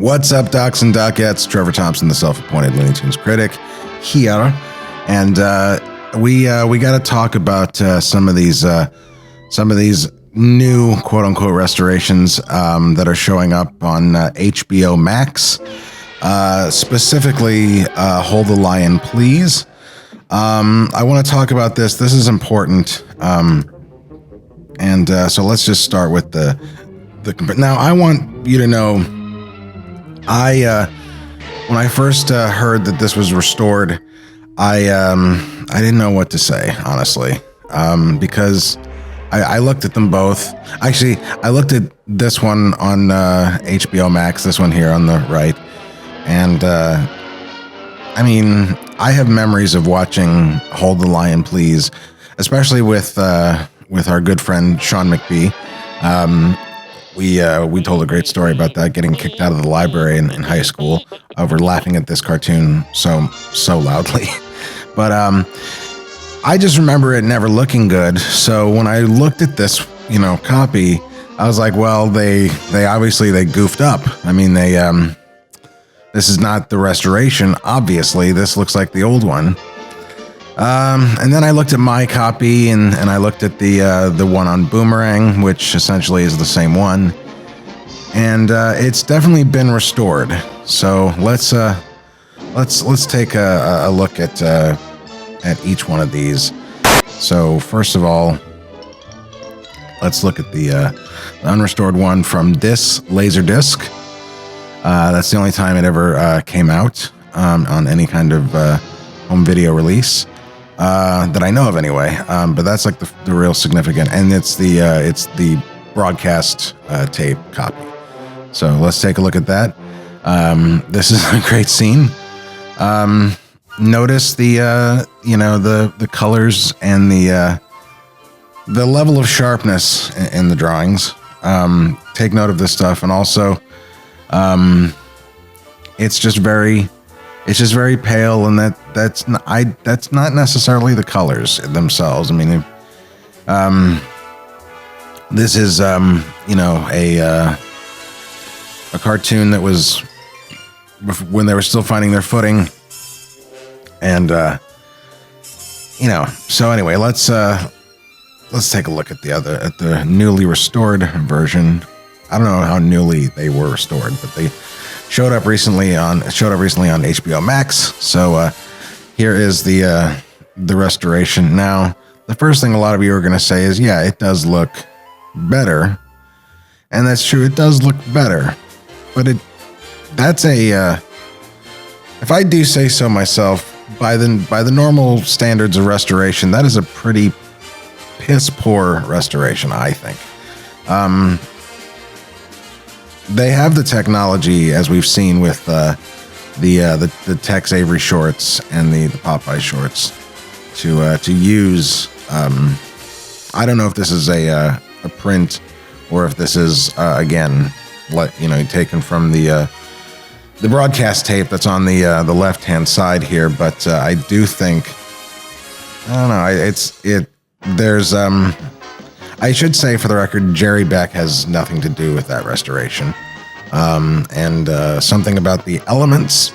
What's up, docs and docettes? Trevor Thompson, the self-appointed Looney Tunes critic, here, and we got to talk about some of these new quote-unquote restorations that are showing up on HBO Max. Specifically, Hold the Lion, Please. I want to talk about this. This is important, and so let's just start with the. Now, I want you to know. When I first heard that this was restored, I didn't know what to say, honestly, because I looked at them both. Actually, I looked at this one on HBO Max, this one here on the right, and I mean, I have memories of watching Hold the Lion, Please, especially with our good friend Sean McBee. We told a great story about that, getting kicked out of the library in high school over laughing at this cartoon so loudly. But I just remember it never looking good. So when I looked at this, copy, I was like, well, they obviously goofed up. I mean, this is not the restoration. Obviously, this looks like the old one. And then I looked at my copy, and I looked at the one on Boomerang, which essentially is the same one, and it's definitely been restored. So let's take a look at each one of these. So first of all, let's look at the unrestored one from this Laserdisc. That's the only time it ever came out on any kind of home video release. That I know of anyway, but that's like the real significant, and it's the broadcast tape copy. So let's take a look at that. This is a great scene. Notice the colors and the level of sharpness in the drawings. Take note of this stuff, and also it's just very pale, and that's not necessarily the colors themselves. I mean, this is a cartoon that was when they were still finding their footing, and So anyway, let's take a look at the newly restored version. I don't know how newly they were restored, but they showed up recently on HBO Max. So here is the restoration. Now, the first thing a lot of you are going to say is, yeah, it does look better, and that's true. It does look better, but that's if I do say so myself, by the normal standards of restoration, that is a pretty piss poor restoration, I think. They have the technology, as we've seen with the Tex Avery shorts and the Popeye shorts, to use. I don't know if this is a print or if this is again, taken from the broadcast tape that's on the left hand side here. But I do think, I don't know. There's I should say, for the record, Jerry Beck has nothing to do with that restoration. And something about the elements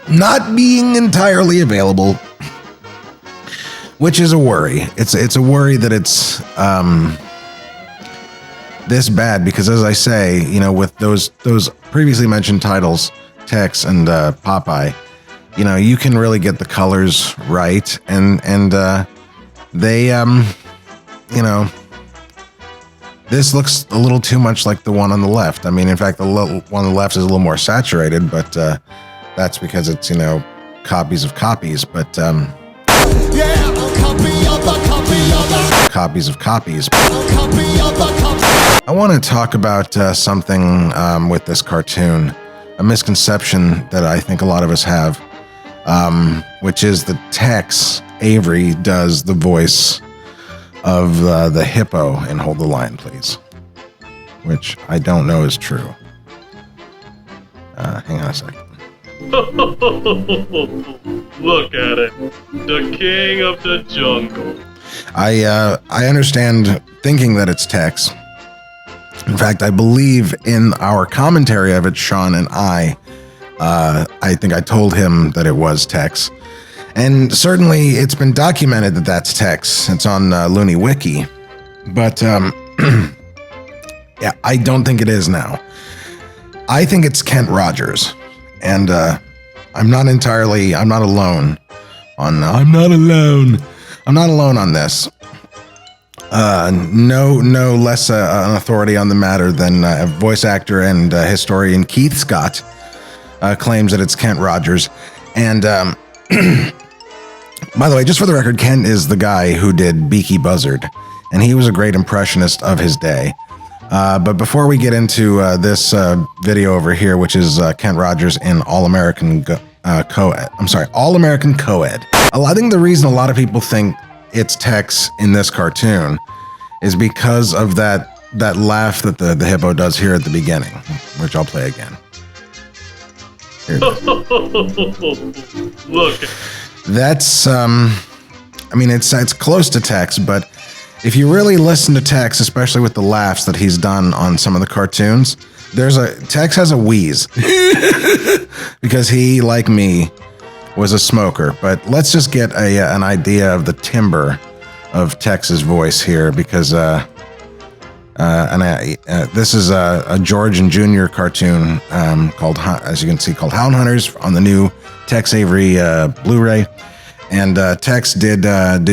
not being entirely available, which is a worry. It's a worry that it's this bad, because, as I say, with those previously mentioned titles, Tex and Popeye, you can really get the colors right, and they this looks a little too much like the one on the left. I mean, in fact, the one on the left is a little more saturated, but that's because it's, copies of copies. But copies of copies. I want to talk about something with this cartoon, a misconception that I think a lot of us have, which is that Tex Avery does the voice of the hippo in Hold the Lion, Please, which I don't know is true. Hang on a second. Look at it, the king of the jungle. I understand thinking that it's Tex, In fact, I believe in our commentary of it, Sean and I think I told him that it was Tex. And certainly it's been documented that that's Tex. It's on Looney Wiki. But yeah, I don't think it is now. I think it's Kent Rogers. And I'm not alone on this. No less an authority on the matter than voice actor and historian Keith Scott claims that it's Kent Rogers. And by the way, just for the record, Kent is the guy who did Beaky Buzzard, and he was a great impressionist of his day. But before we get into this video over here, which is Kent Rogers in All-American Co-Ed. All-American Co-Ed. I think the reason a lot of people think it's Tex in this cartoon is because of that laugh that the hippo does here at the beginning, which I'll play again. Look. That's it's close to Tex, but if you really listen to Tex, especially with the laughs that he's done on some of the cartoons, Tex has a wheeze because he, like me, was a smoker. But let's just get an idea of the timbre of Tex's voice here, because this is a George and Junior cartoon called, as you can see, called Hound Hunters on the new Tex Avery Blu-ray, and Tex did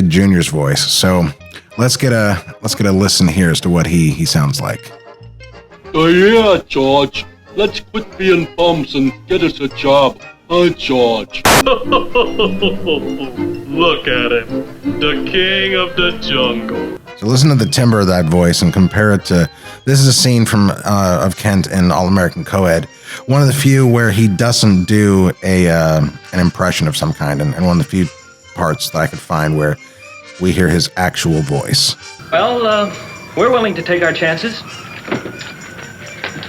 Junior's voice. So let's get a listen here as to what he sounds like. Oh yeah, George. Let's quit being bums and get us a job. Huh, George? Look at him. The king of the jungle. So listen to the timbre of that voice and compare it to... This is a scene from of Kent in All-American Co-Ed. One of the few where he doesn't do an impression of some kind, and one of the few parts that I could find where we hear his actual voice. Well, we're willing to take our chances.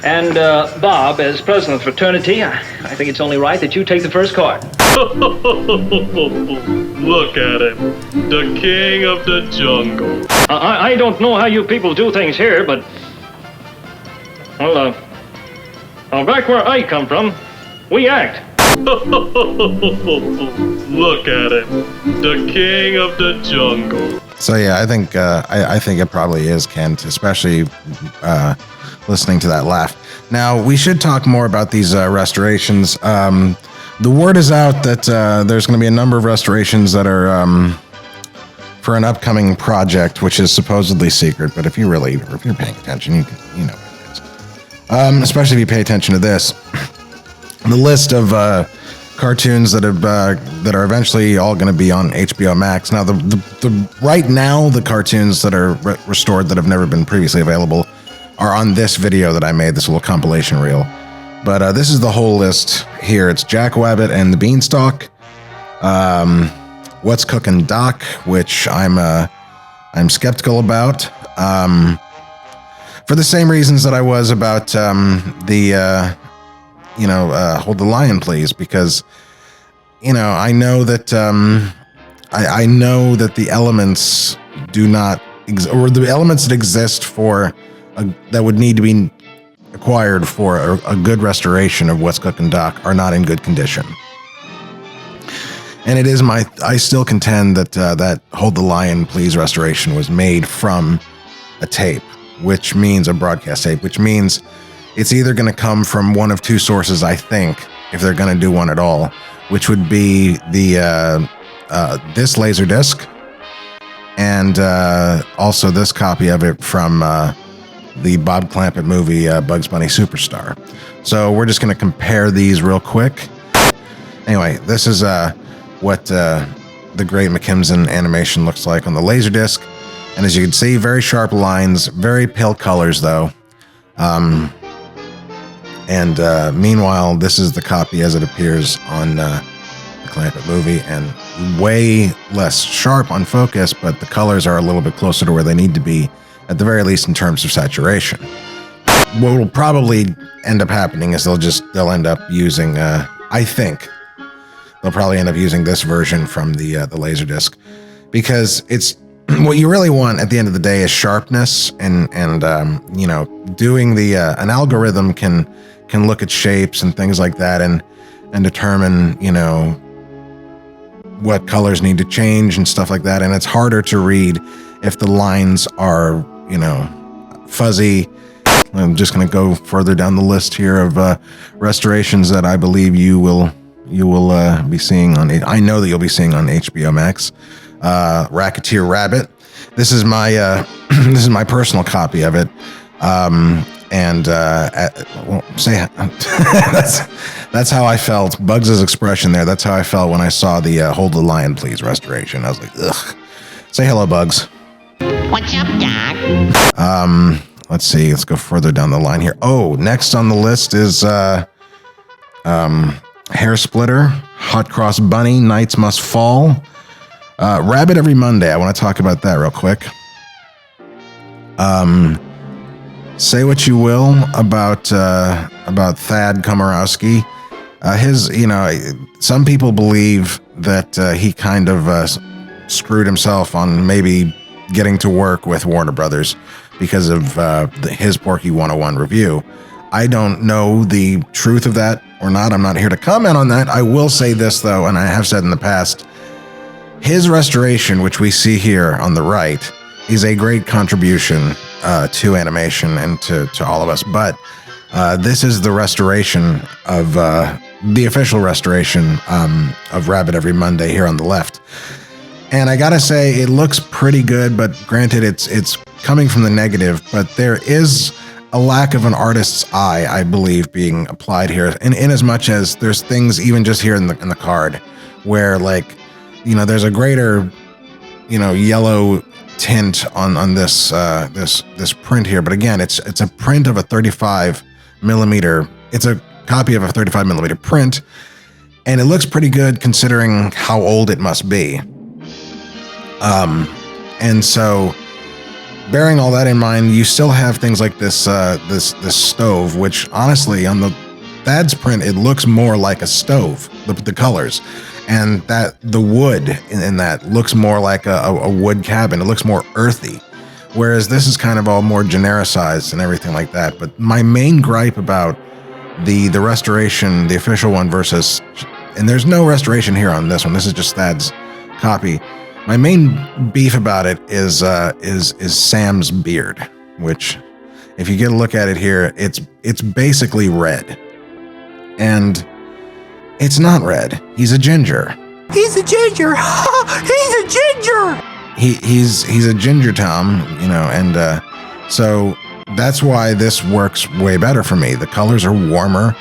And, Bob, as president of the fraternity, I think it's only right that you take the first card. Look at him. The king of the jungle. I don't know how you people do things here, but... Well, back where I come from, we act. Look at him. The king of the jungle. So yeah, I think it probably is Kent, especially listening to that laugh. Now, we should talk more about these restorations. The word is out that there's going to be a number of restorations that are for an upcoming project, which is supposedly secret. But if you're paying attention, you know what it is. Especially if you pay attention to this, the list of cartoons that are eventually all going to be on HBO Max. Now, the right now the cartoons that are restored that have never been previously available are on this video that I made, this little compilation reel. But this is the whole list here. It's Jack Wabbit and the Beanstalk, What's Cookin' Doc, which I'm skeptical about, for the same reasons that I was about Hold the Lion, Please, because I know that I know that the elements do not or the elements that exist for that would need to be acquired for a good restoration of What's Cookin' Doc are not in good condition. And I still contend that that Hold the Lion, Please restoration was made from a tape, which means a broadcast tape, which means it's either going to come from one of two sources, I think, if they're going to do one at all, which would be the this Laserdisc and also this copy of it from the Bob Clampett movie Bugs Bunny Superstar. So we're just going to compare these real quick. Anyway, this is what the great McKimson animation looks like on the Laserdisc. And as you can see, very sharp lines, very pale colors though. Meanwhile, this is the copy as it appears on the Clampett movie, and way less sharp on focus, but the colors are a little bit closer to where they need to be, at the very least in terms of saturation. What will probably end up happening is they'll end up using, I think, they'll probably end up using this version from the Laserdisc, because it's what you really want at the end of the day is sharpness, and you know, doing the an algorithm can look at shapes and things like that, and determine, you know, what colors need to change and stuff like that. And it's harder to read if the lines are, you know, fuzzy. I'm just going to go further down the list here of restorations that I believe you will be seeing on. I know that you'll be seeing on HBO Max. Racketeer Rabbit. This is my this is my personal copy of it. Say that's how I felt. Bugs' expression there. That's how I felt when I saw the Hold the Lion Please restoration. I was like, ugh. Say hello, Bugs. What's up, Doc? Let's see. Let's go further down the line here. Oh, next on the list is Hair Splitter, Hot Cross Bunny, Nights Must Fall, Rabbit Every Monday. I want to talk about that real quick. Say what you will about Thad Komorowski. His, you know, some people believe that he kind of screwed himself on maybe getting to work with Warner Brothers because of his Porky 101 review. I don't know the truth of that or not. I'm not here to comment on that. I will say this, though, and I have said in the past, his restoration, which we see here on the right, is a great contribution to animation and to all of us. But this is the restoration of the official restoration of Rabbit Every Monday here on the left. And I gotta say, it looks pretty good, but granted, it's coming from the negative, but there is a lack of an artist's eye, I believe, being applied here. In as much as there's things even just here in the card where, like, you know, there's a greater, you know, yellow tint on this this print here. But again, it's a print of a 35 millimeter. It's a copy of a 35 millimeter print, and it looks pretty good considering how old it must be. And so, bearing all that in mind, you still have things like this stove, which honestly, on the Thad's print, it looks more like a stove. The colors, and that the wood in that looks more like a wood cabin. It looks more earthy, whereas this is kind of all more genericized and everything like that. But my main gripe about the restoration, the official one versus, and there's no restoration here on this one. This is just Thad's copy. My main beef about it is Sam's beard, which, if you get a look at it here, it's basically red, and it's not red. He's a ginger. He's a ginger. He's a ginger. He's a ginger Tom, you know, and so that's why this works way better for me. The colors are warmer,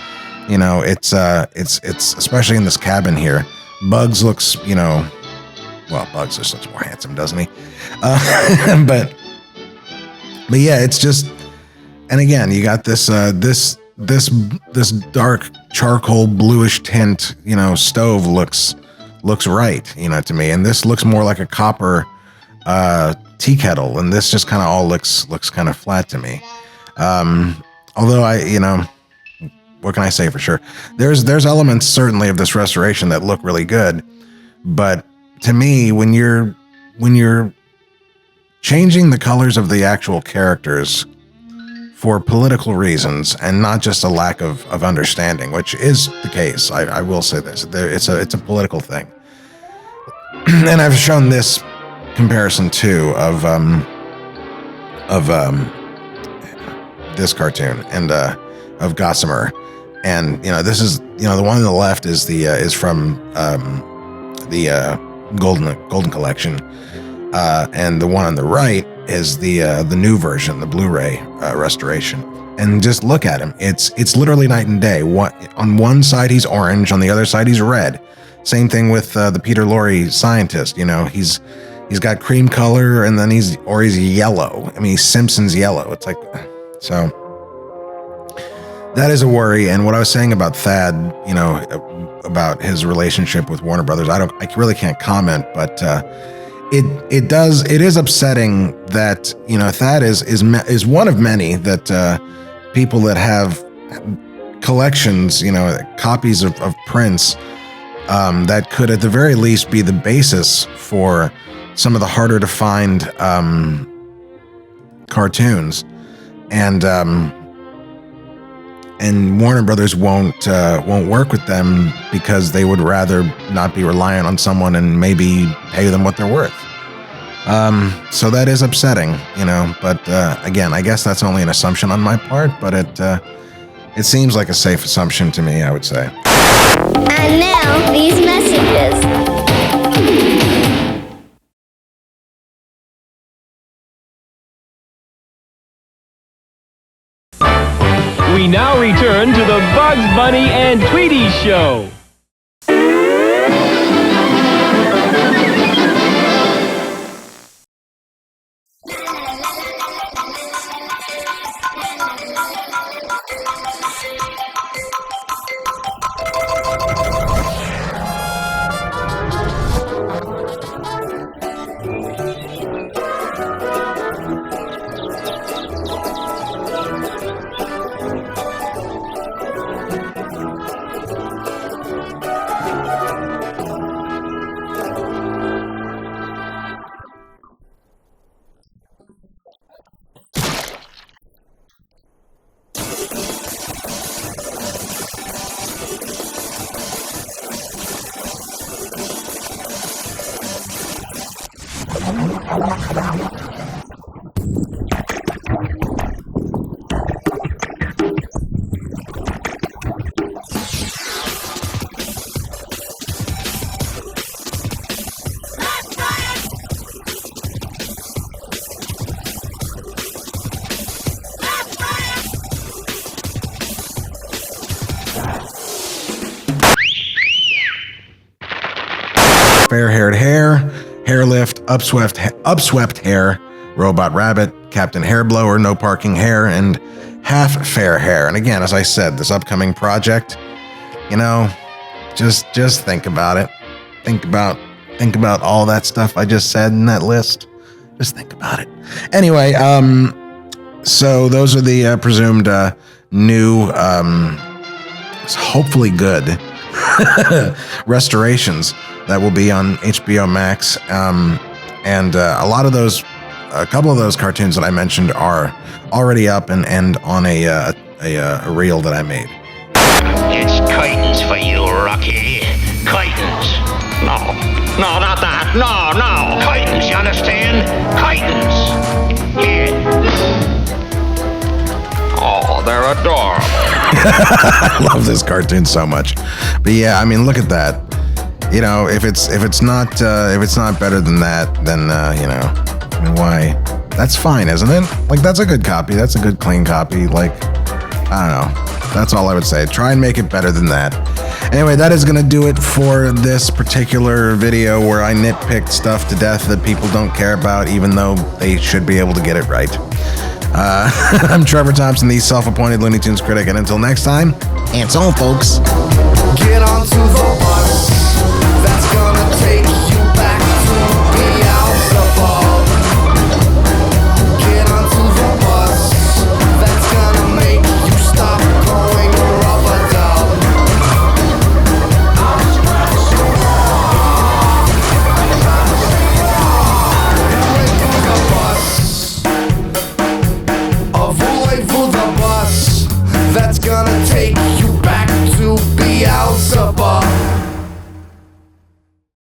you know. It's especially in this cabin here. Bugs looks, you know. Well, Bugs just looks more handsome, doesn't he? But yeah, it's just, and again, you got this dark charcoal bluish tint, you know, stove looks right, you know, to me, and this looks more like a copper tea kettle, and this just kind of all looks kind of flat to me. Although you know, what can I say for sure? There's elements certainly of this restoration that look really good, but to me, when you're changing the colors of the actual characters for political reasons and not just a lack of understanding, which is the case, I will say this: it's a political thing. And I've shown this comparison too of this cartoon and of Gossamer, and you know, this is, you know, the one on the left is from the Golden Collection, and the one on the right is the new version, the Blu-ray restoration. And just look at him; it's literally night and day. On one side he's orange, on the other side he's red. Same thing with the Peter Lorre scientist. You know, he's got cream color, and then he's yellow. I mean, he's Simpsons yellow. It's like, so that is a worry. And what I was saying about Thad, you know, about his relationship with Warner Brothers, I really can't comment, but it is upsetting that, you know, Thad is one of many that people that have collections, you know, copies of prints that could at the very least be the basis for some of the harder to find cartoons, and Warner Brothers won't work with them because they would rather not be reliant on someone and maybe pay them what they're worth. So that is upsetting, you know. But again, I guess that's only an assumption on my part, but it seems like a safe assumption to me, I would say. And now, these messages. We now return to the Bugs Bunny and Tweety Show. Fair-haired hair, hair lift, upswept hair, robot rabbit, Captain Hairblower, no parking hair, and half fair hair. And again, as I said, this upcoming project, you know, just think about it. Think about all that stuff I just said in that list. Just think about it. Anyway, so those are the presumed new, hopefully good restorations that will be on HBO Max, and a couple of those cartoons that I mentioned are already up and on a reel that I made. It's curtains for you, Rocky. Curtains. No, not that. No. Curtains, you understand? Curtains. Here. Oh, they're adorable. I love this cartoon so much. But yeah, I mean, look at that. You know, if it's not better than that, then you know, I mean, why? That's fine, isn't it? Like, that's a good copy. That's a good clean copy. Like, I don't know. That's all I would say. Try and make it better than that. Anyway, that is gonna do it for this particular video where I nitpicked stuff to death that people don't care about, even though they should be able to get it right. I'm Trevor Thompson, the self-appointed Looney Tunes critic, and until next time, it's on, folks. Get onto the bus.